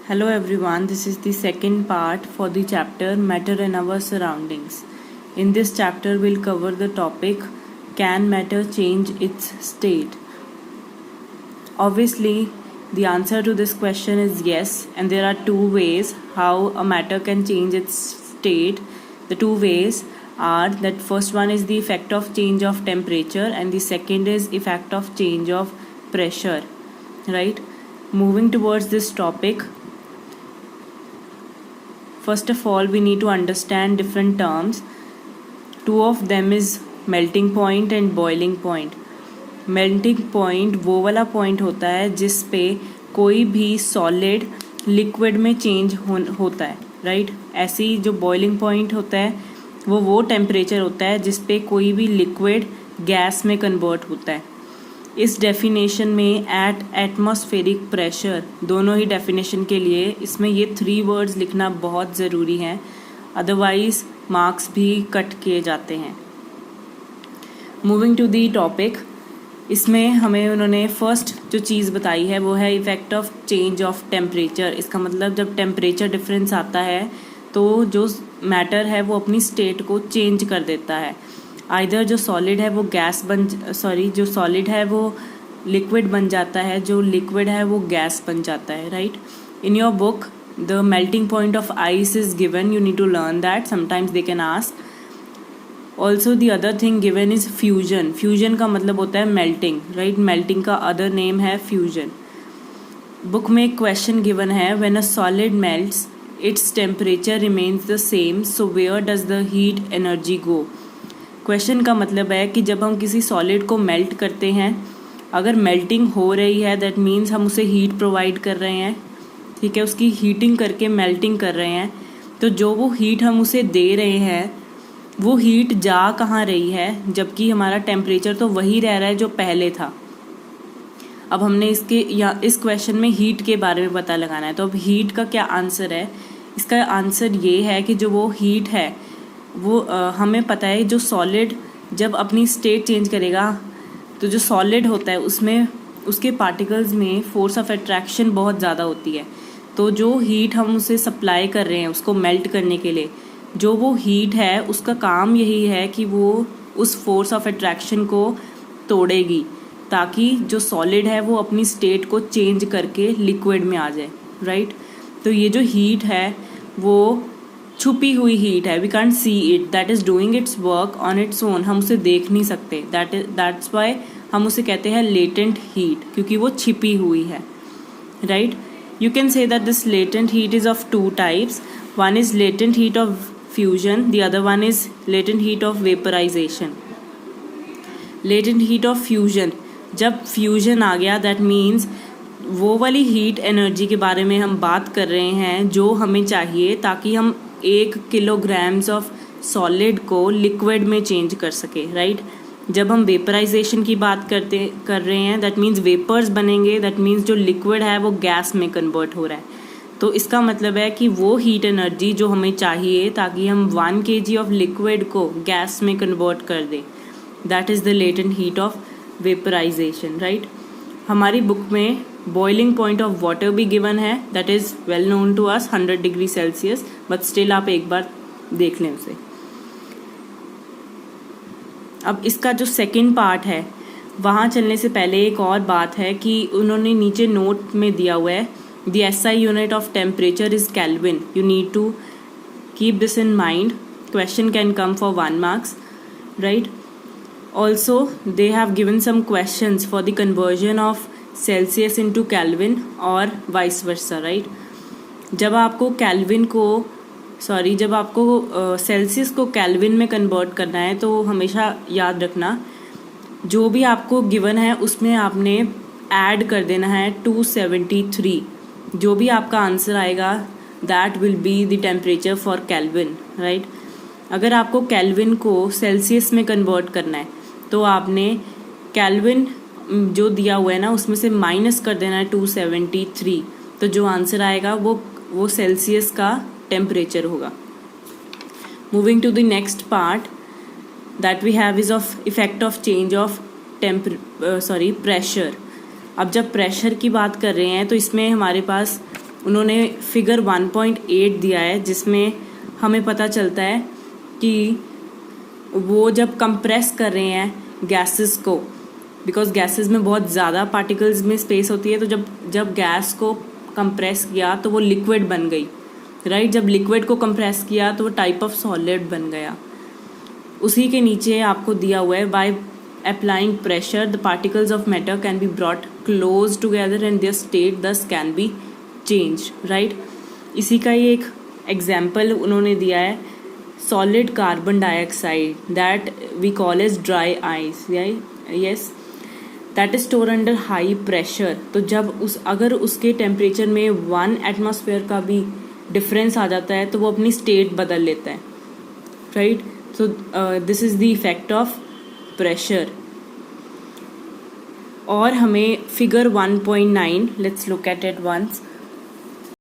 Hello everyone, this is the second part for the chapter Matter and Our Surroundings. In this chapter, we'll cover the topic Can matter change its state? Obviously, the answer to this question is yes, and there are two ways how a matter can change its state. The two ways are that first one is the effect of change of temperature, and the second is effect of change of pressure. Right? Moving towards this topic, first of all, we need to understand different terms. Two of them is melting point and boiling point. Melting point वो वाला point होता है जिस पे कोई भी solid liquid में change होता है, राइट. ऐसे ही जो बॉइलिंग पॉइंट होता है वो टेम्परेचर होता है जिस पे कोई भी लिक्विड गैस में कन्वर्ट होता है. इस डेफिनेशन में एट एटमॉस्फेरिक प्रेशर, दोनों ही डेफिनेशन के लिए इसमें ये 3 वर्ड्स लिखना बहुत ज़रूरी है, अदरवाइज मार्क्स भी कट किए जाते हैं. मूविंग टू दी टॉपिक, इसमें हमें उन्होंने फर्स्ट जो चीज़ बताई है वो है effect of change of temperature. इसका मतलब जब टेम्परेचर डिफरेंस आता है तो जो मैटर है वो अपनी स्टेट को चेंज कर देता है. आइदर जो सॉलिड है वो जो सॉलिड है वो लिक्विड बन जाता है, जो लिक्विड है वो गैस बन जाता है, right. In your book the melting point of ice is given, you need to learn that. Sometimes they can ask. Also the other thing given is fusion. Fusion का मतलब होता है मेल्टिंग, राइट. मेल्टिंग का other name है fusion. Book में एक question given है, when a solid melts its temperature remains the same, so where does the heat energy go. Question का मतलब है कि जब हम किसी सॉलिड को मेल्ट करते हैं, अगर मेल्टिंग हो रही है दैट मीन्स हम उसे हीट प्रोवाइड कर रहे हैं, ठीक है, उसकी हीटिंग करके मेल्टिंग कर रहे हैं. तो जो वो हीट हम उसे दे रहे हैं वो हीट जा कहाँ रही है, जबकि हमारा टेम्परेचर तो वही रह रहा है जो पहले था. अब हमने इस क्वेश्चन में हीट के बारे में पता लगाना है. तो अब हीट का क्या आंसर है? इसका आंसर ये है कि जो वो हीट है वो हमें पता है जो सॉलिड जब अपनी स्टेट चेंज करेगा तो जो सॉलिड होता है उसमें उसके पार्टिकल्स में फोर्स ऑफ अट्रैक्शन बहुत ज़्यादा होती है. तो जो हीट हम उसे सप्लाई कर रहे हैं उसको मेल्ट करने के लिए, जो वो हीट है उसका काम यही है कि वो उस फोर्स ऑफ अट्रैक्शन को तोड़ेगी ताकि जो सॉलिड है वो अपनी स्टेट को चेंज करके लिक्विड में आ जाए, राइट. तो ये जो हीट है वो छुपी हुई हीट है, we can't see it, that is doing its work on its own. हम उसे देख नहीं सकते, दैट्स वाई हम उसे कहते हैं लेटेंट हीट, क्योंकि वो छिपी हुई है, right. You can say that this latent heat is of 2 types. One is latent heat of fusion, the other one is latent heat of vaporization. latent heat of fusion, जब fusion आ गया that means वो वाली heat energy के बारे में हम बात कर रहे हैं जो हमें चाहिए ताकि हम 1 किलोग्राम्स ऑफ सॉलिड को लिक्विड में चेंज कर सके, राइट. जब हम वेपराइजेशन की बात कर रहे हैं दैट मीन्स वेपर्स बनेंगे, दैट मीन्स जो लिक्विड है वो गैस में कन्वर्ट हो रहा है. तो इसका मतलब है कि वो हीट एनर्जी जो हमें चाहिए ताकि हम 1 kg ऑफ लिक्विड को गैस में कन्वर्ट कर दें, that is the latent heat of vaporisation, right. हमारी बुक में बॉइलिंग पॉइंट ऑफ वाटर भी गिवन है, that is well known to us 100 degree Celsius, but still आप एक बार देख लें उसे. अब इसका जो सेकेंड पार्ट है वहाँ चलने से पहले एक और बात है कि उन्होंने नीचे नोट में दिया हुआ है, the SI unit of temperature is Kelvin. You need to keep this in mind. Question can come for 1 marks, right. Also they have given some questions for the conversion of Celsius into Kelvin or vice versa, right. जब आपको Celsius को kelvin में convert करना है तो हमेशा याद रखना जो भी आपको गिवन है उसमें आपने ऐड कर देना है 273. जो भी आपका आंसर आएगा that will be the temperature for kelvin, right. अगर आपको केल्विन को सेल्सियस में कन्वर्ट करना है तो आपने केल्विन जो दिया हुआ है ना उसमें से माइनस कर देना है 273. तो जो आंसर आएगा वो सेल्सियस का टेम्परेचर होगा. Moving to the next part that we have is of effect of change of pressure. अब जब प्रेशर की बात कर रहे हैं तो इसमें हमारे पास उन्होंने फिगर 1.8 दिया है जिसमें हमें पता चलता है कि वो जब कंप्रेस कर रहे हैं गैसेस को, बिकॉज गैसेस में बहुत ज़्यादा पार्टिकल्स में स्पेस होती है, तो जब गैस को कंप्रेस किया तो वो लिक्विड बन गई, राइट। जब लिक्विड को कंप्रेस किया तो वो टाइप ऑफ सॉलिड बन गया। उसी के नीचे आपको दिया हुआ है by applying pressure the particles of matter can be brought close together and their state thus can be change, right. इसी का ही एक एग्जाम्पल उन्होंने दिया है, solid carbon dioxide that we call as dry ice, yes, that is store under high pressure. तो जब अगर उसके टेम्परेचर में 1 एटमॉस्फेयर का भी डिफरेंस आ जाता है तो वो अपनी स्टेट बदल लेता है, right. So this is the effect of pressure. और हमें figure 1.9 let's look at it once.